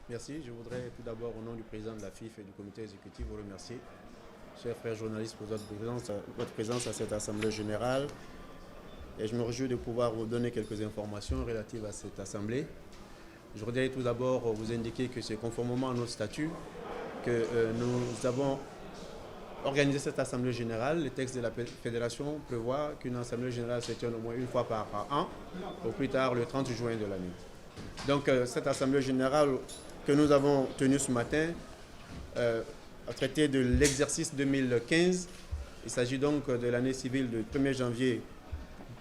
Merci. Je voudrais tout d'abord, au nom du président de la FIF et du comité exécutif, vous remercier, chers frères journalistes, pour votre présence à cette assemblée générale. Et je me réjouis de pouvoir vous donner quelques informations relatives à cette assemblée. Je voudrais tout d'abord vous indiquer que c'est conformément à notre statut que nous avons organisé cette assemblée générale. Le texte de la fédération prévoit qu'une assemblée générale se tienne au moins une fois par an, au plus tard le 30 juin de l'année. Donc cette assemblée générale que nous avons tenue ce matin a traité de l'exercice 2015. Il s'agit donc de l'année civile du 1er janvier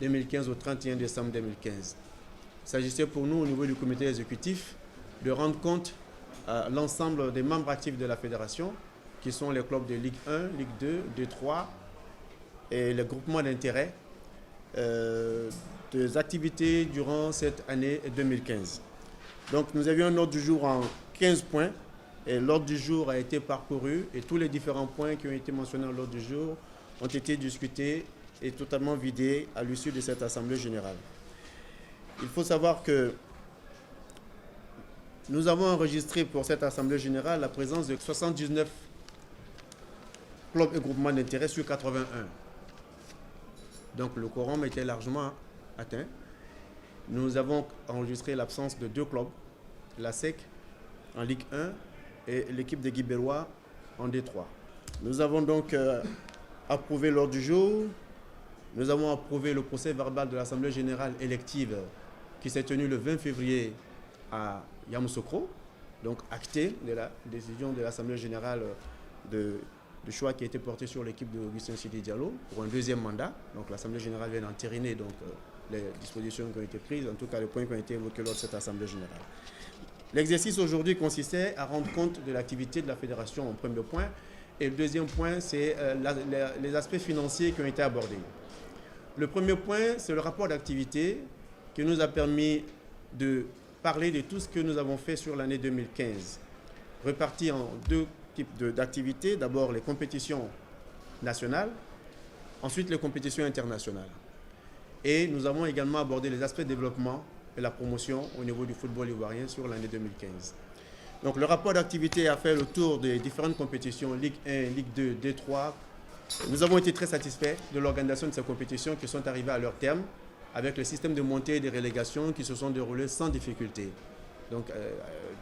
2015 au 31 décembre 2015. Il s'agissait pour nous, au niveau du comité exécutif, de rendre compte à l'ensemble des membres actifs de la fédération, qui sont les clubs de Ligue 1, Ligue 2, Ligue 3 et les groupements d'intérêt, des activités durant cette année 2015. Donc nous avions un ordre du jour en 15 points et l'ordre du jour a été parcouru et tous les différents points qui ont été mentionnés dans l'ordre du jour ont été discutés et totalement vidés à l'issue de cette assemblée générale. Il faut savoir que nous avons enregistré pour cette assemblée générale la présence de 79 clubs et groupements d'intérêt sur 81. Donc le quorum était largement atteint. Nous avons enregistré l'absence de 2 clubs, la SEC en Ligue 1 et l'équipe de Guibérois en D3. Nous avons donc approuvé l'ordre du jour. Nous avons approuvé le procès verbal de l'Assemblée générale élective qui s'est tenue le 20 février à Yamoussoukro, donc acté de la décision de l'Assemblée générale de choix qui a été porté sur l'équipe de Augustin Sidi Diallo pour un 2e mandat. Donc l'Assemblée générale vient d'entériner les dispositions qui ont été prises, en tout cas les points qui ont été évoqués lors de cette Assemblée générale. L'exercice aujourd'hui consistait à rendre compte de l'activité de la fédération en premier point. Et le deuxième point, c'est les aspects financiers qui ont été abordés. Le premier point, c'est le rapport d'activité qui nous a permis de parler de tout ce que nous avons fait sur l'année 2015, réparti en 2 types d'activités. D'abord les compétitions nationales, ensuite les compétitions internationales. Et nous avons également abordé les aspects de développement et la promotion au niveau du football ivoirien sur l'année 2015. Donc le rapport d'activité a fait le tour des différentes compétitions, Ligue 1, Ligue 2, D3. Nous avons été très satisfaits de l'organisation de ces compétitions qui sont arrivées à leur terme, avec le système de montée et de relégation qui se sont déroulés sans difficulté. Donc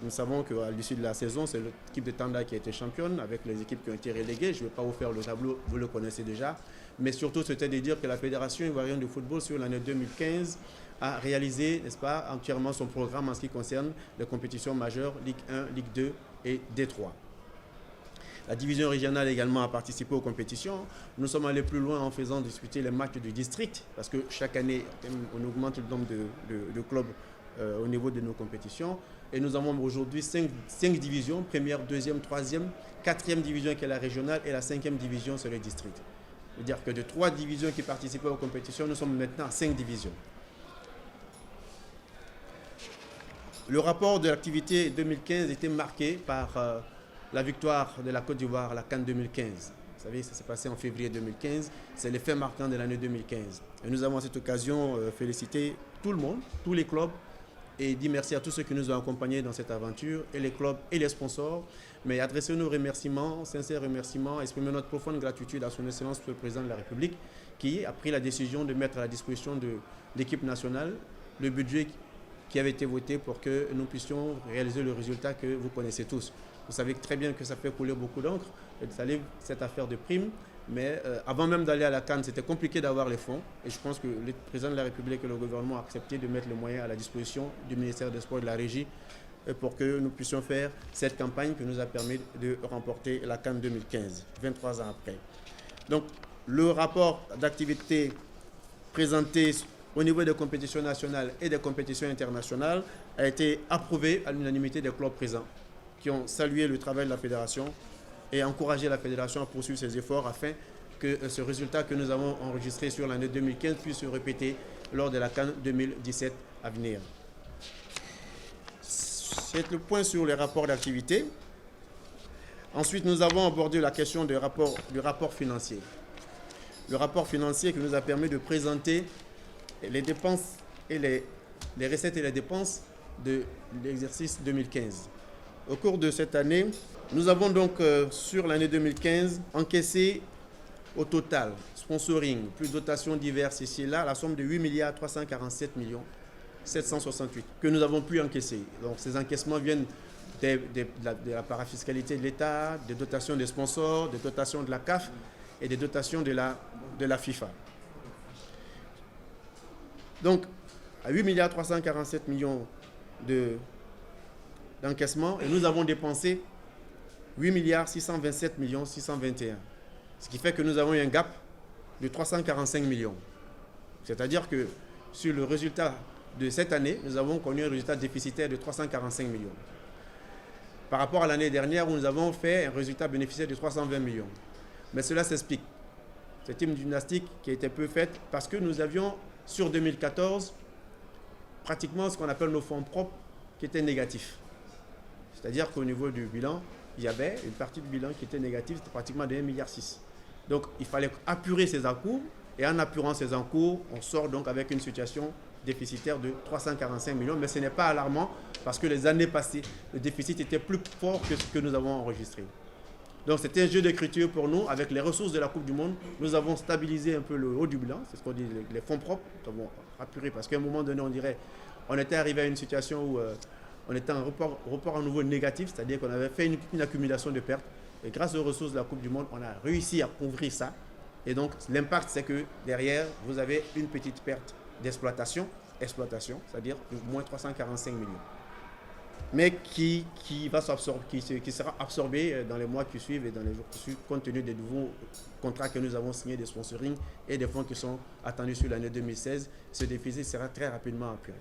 nous savons qu'à l'issue de la saison, c'est l'équipe de Tanda qui a été championne, avec les équipes qui ont été reléguées. Je ne vais pas vous faire le tableau, vous le connaissez déjà. Mais surtout, c'était de dire que la Fédération ivoirienne de football sur l'année 2015 a réalisé, n'est-ce pas, entièrement son programme en ce qui concerne les compétitions majeures, Ligue 1, Ligue 2 et D3. La division régionale également a participé aux compétitions. Nous sommes allés plus loin en faisant disputer les matchs du district, parce que chaque année, on augmente le nombre de clubs au niveau de nos compétitions. Et nous avons aujourd'hui 5 divisions, première, deuxième, troisième, quatrième division qui est la régionale et la 5e division c'est le district. C'est-à-dire que de 3 divisions qui participaient aux compétitions, nous sommes maintenant à 5 divisions. Le rapport de l'activité 2015 était marqué par la victoire de la Côte d'Ivoire à la CAN 2015. Vous savez, ça s'est passé en février 2015. C'est le fait marquant de l'année 2015. Et nous avons à cette occasion félicité tout le monde, tous les clubs, et dit merci à tous ceux qui nous ont accompagnés dans cette aventure, et les clubs et les sponsors. Mais adresser nos remerciements, sincères remerciements, exprimer notre profonde gratitude à son Excellence le Président de la République qui a pris la décision de mettre à la disposition de l'équipe nationale le budget qui avait été voté pour que nous puissions réaliser le résultat que vous connaissez tous. Vous savez très bien que ça fait couler beaucoup d'encre, cette affaire de primes, mais avant même d'aller à la CAN, c'était compliqué d'avoir les fonds. Et je pense que le président de la République et le gouvernement ont accepté de mettre les moyens à la disposition du ministère des Sports et de la Régie pour que nous puissions faire cette campagne qui nous a permis de remporter la CAN 2015, 23 ans après. Donc, le rapport d'activité présenté au niveau des compétitions nationales et des compétitions internationales a été approuvé à l'unanimité des clubs présents qui ont salué le travail de la fédération et encouragé la fédération à poursuivre ses efforts afin que ce résultat que nous avons enregistré sur l'année 2015 puisse se répéter lors de la CAN 2017 à venir. C'est le point sur les rapports d'activité. Ensuite, nous avons abordé la question du rapport financier. Le rapport financier qui nous a permis de présenter les dépenses et les recettes et les dépenses de l'exercice 2015. Au cours de cette année, nous avons donc sur l'année 2015 encaissé au total, sponsoring, plus dotations diverses ici et là, la somme de 8 347 768 que nous avons pu encaisser. Donc ces encaissements viennent de la parafiscalité de l'État, des dotations des sponsors, des dotations de la CAF et des dotations de la FIFA. Donc, à 8 347 millions d'encaissement, et nous avons dépensé 8 627 621. Ce qui fait que nous avons eu un gap de 345 millions. C'est-à-dire que sur le résultat de cette année, nous avons connu un résultat déficitaire de 345 millions. Par rapport à l'année dernière où nous avons fait un résultat bénéficiaire de 320 millions. Mais cela s'explique. C'est une gymnastique qui a été peu faite parce que nous avions, sur 2014, pratiquement ce qu'on appelle nos fonds propres qui étaient négatifs. C'est-à-dire qu'au niveau du bilan, il y avait une partie du bilan qui était négative, c'était pratiquement de 1,6 milliard. Donc il fallait apurer ces encours, et en apurant ces encours, on sort donc avec une situation déficitaire de 345 millions, mais ce n'est pas alarmant parce que les années passées, le déficit était plus fort que ce que nous avons enregistré. Donc c'était un jeu d'écriture pour nous. Avec les ressources de la Coupe du Monde, nous avons stabilisé un peu le haut du bilan, c'est ce qu'on dit, les fonds propres, nous avons apuré parce qu'à un moment donné, on dirait, on était arrivé à une situation où on était en report à nouveau négatif, c'est-à-dire qu'on avait fait une accumulation de pertes. Et grâce aux ressources de la Coupe du Monde, on a réussi à couvrir ça. Et donc l'impact, c'est que derrière, vous avez une petite perte d'exploitation, c'est-à-dire moins 345 millions. Mais qui sera absorbé dans les mois qui suivent et dans les jours qui suivent, compte tenu des nouveaux contrats que nous avons signés, des sponsorings et des fonds qui sont attendus sur l'année 2016. Ce déficit sera très rapidement apuré.